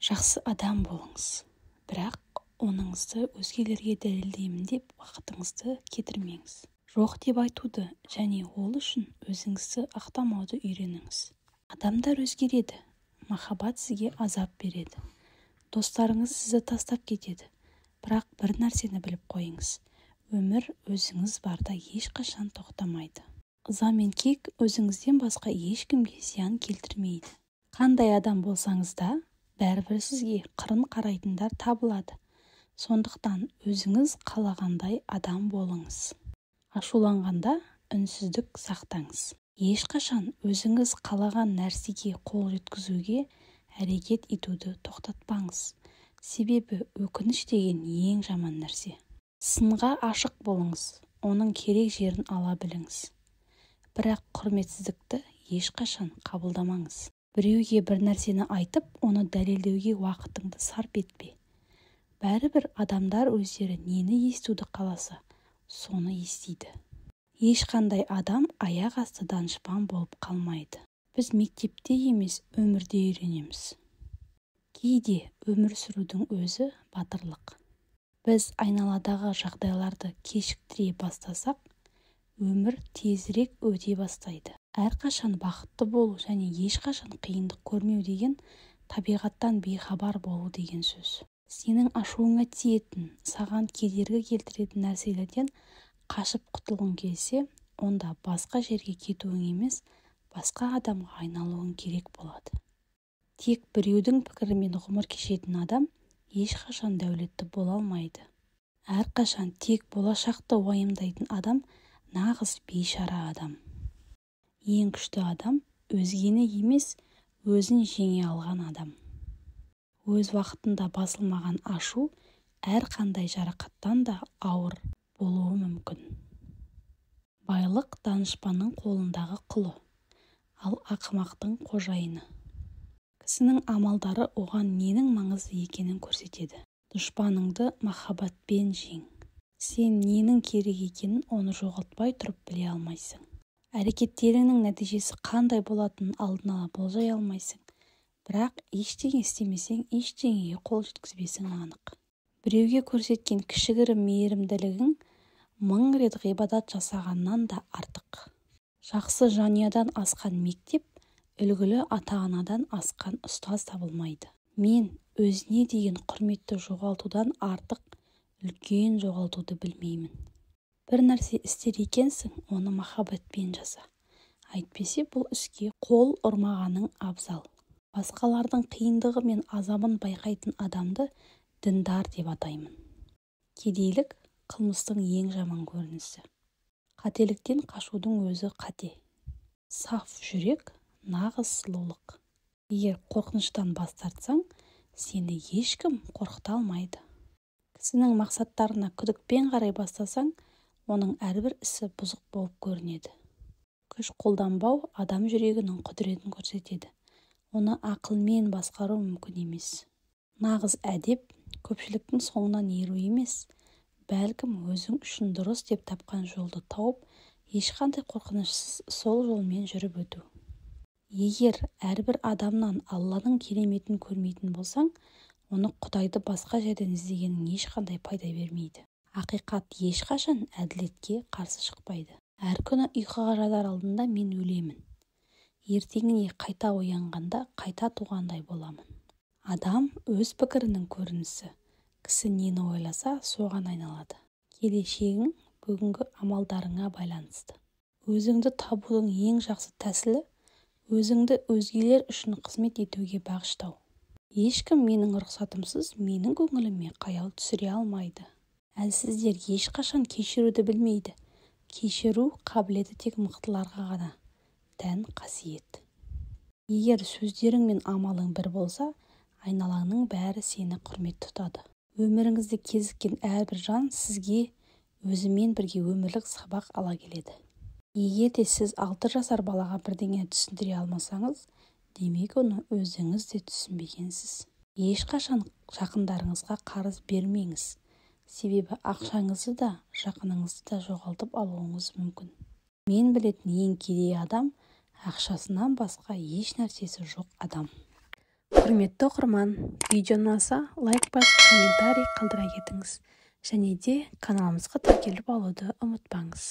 Жақсы адам болыңыз, бірақ оныңызды өзгелерге дәлелдеймін деп уақытыңызды кетірмеңіз. Жоқ деп айтуды және ол үшін өзіңізді ақтамауды үйреніңіз. Адамдар өзгереді, махаббат сізге азап береді. Достарыңыз сізді тастап кетеді, бірақ бір нәрсені біліп қойыңыз. Өмір өзіңіз барда ешқашан тоқтамайды. Ыза мен кек өзіңізден басқа ешкімге зиян келтірмейді. Қандай адам болсаңыз да, бәрібір сізге қырын қарайтындар табылады. Сондықтан өзіңіз қалағандай адам болыңыз. Ашуланғанда үнсіздік сақтаңыз. Ешқашан өзіңіз қалаған нәрсеге қол жеткізуге әрекет етуді тоқтатпаңыз. Себебі өкініш деген ең жаман нәрсе. Сынға ашық болыңыз, оның керек жерін ала біліңіз. Бірақ құрметсіздікті ешқашан қабылдамаңыз. Біреуге бір нәрсені айтып, оны дәлелдеуге уақытыңды сарп етпе. Бәрібір адамдар өздері нені естуді қаласа, соны естиді. Ешқандай адам аяқ асты данышпан болып қалмайды. Біз мектепте емес, өмірде үйренеміз. Кейде өмір сүрудің өзі батырлық. Біз айналадағы жағдайларды кешіктіре бастасақ, өмір тезірек өте бастайды. Әрқашан бақытты болу және ешқашан қиындық көрмеу деген табиғаттан бейхабар болу деген сөз. Сенің ашуыңа тиетін, саған кедергі келтіретін нәрселерден қашып құтылғың келсе, онда басқа жерге кетуің емес, басқа адамға айналуың керек болады. Тек біреудің пікірімен ғұмыр кешетін адам ешқашан дәулетті бола алмайды. Әрқашан тек болашақты уайымдайтын адам нағыз бейшара адам. Ең күшті адам өзгені емес, өзін жеңе алған адам. Өз вақытында басылмаған ашу әрқандай жарақаттан да ауыр болуы мүмкін. Байлық данышпанның қолындағы құлы, ал ақымақтың қожайыны. Кісінің амалдары оған ненің маңызды екенін көрсетеді. Дұшпаныңды махаббатпен жең. Сен ненің керек екенін оны жоғалтпай тұрып біле алмайсың. Әрекеттеріңнің нәтижесі қандай болатынын алдын ала болжай алмайсың. Бірақ ештеңе істемесең, ештеңеге қол жеткізбесің анық. Біреуге көрсеткен кішігірім мейірімділігің 1000 рет ғибадат жасағаннан да артық. Жақсы жанұядан асқан мектеп, үлгілі ата-анадан асқан ұстаз табылмайды. Мен өзіне деген құрметті жоғалтудан артық үлкен жоғалтуды білмеймін. Бір нәрсе істер екенсің, оны махаббатпен жаса. Әйтпесе бұл іске қол ұрмағаның абзал. Басқалардың қиындығы мен азабын байқайтын адамды діндар деп атаймын. Кедейлік қылмыстың ең жаман көрінісі. Қателіктен қашудың өзі қате. Саф жүрек нағыз сұлулық. Егер қорқыныштан бас тартсаң, сені ешкім қорқыта алмайды. Кісінің мақсаттарына күдікпен қарай бастасаң, оның әрбір ісі бұзық болып көрінеді. Күш қолданбау адам жүрегінің құдіретін көрсетеді. Оны ақылмен басқару мүмкін емес. Нағыз әдеп көпшіліктің соңынан еру емес, бәлкім өзің үшін дұрыс деп тапқан жолды тауып, ешқандай қорқынышсыз сол жолмен жүріп өту. Егер әрбір адамнан Алланың кереметін көрмейтін болсаң, оны Құдайды басқа жерден іздегенің ешқандай пайда бермейді. Ақиқат ешқашан әділетке қарсы шықпайды. Әр күні ұйқыға жатар алдында мен өлемін. Ертеңіне қайта оянғанда қайта туғандай боламын. Адам өз пікірінің көрінісі. Кісі нені ойласа, соған айналады. Келешегің бүгінгі амалдарыңа байланысты. Өзіңді табудың ең жақсы тәсілі өзіңді өзгелер үшін қызмет етуге бағыштау. Ешкім менің рұқсатымсыз менің көңіліме қаял түсіре алмайды. Әлсіздер ешқашан кешіруді білмейді. Кешіру қабілеті тек мықтыларға ғана тән қасиет. Егер сөздерің мен амалың бір болса, айналаңның бәрі сені құрмет тұтады. Өміріңізде кезіккен әрбір жан сізге өзімен бірге өмірлік сабақ ала келеді. Егер де сіз 6 жасар балаға бірдеңе түсіндіре алмасаңыз, демек оны өзіңіз де түсінбегенсіз. Ешқашан жақындарыңызға қарыз бермеңіз. Себебі ақшаңызды да, жақыныңызды да жоғалтып алуыңыз мүмкін. Мен білетін ең кедей адам ақшасынан басқа еш нәрсесі жоқ адам. Құрметті оқырман, видео ұнаса, лайк басып, комментарий қалдыра кетіңіз. Және де каналымызға тіркеліп алуды ұмытпаңыз.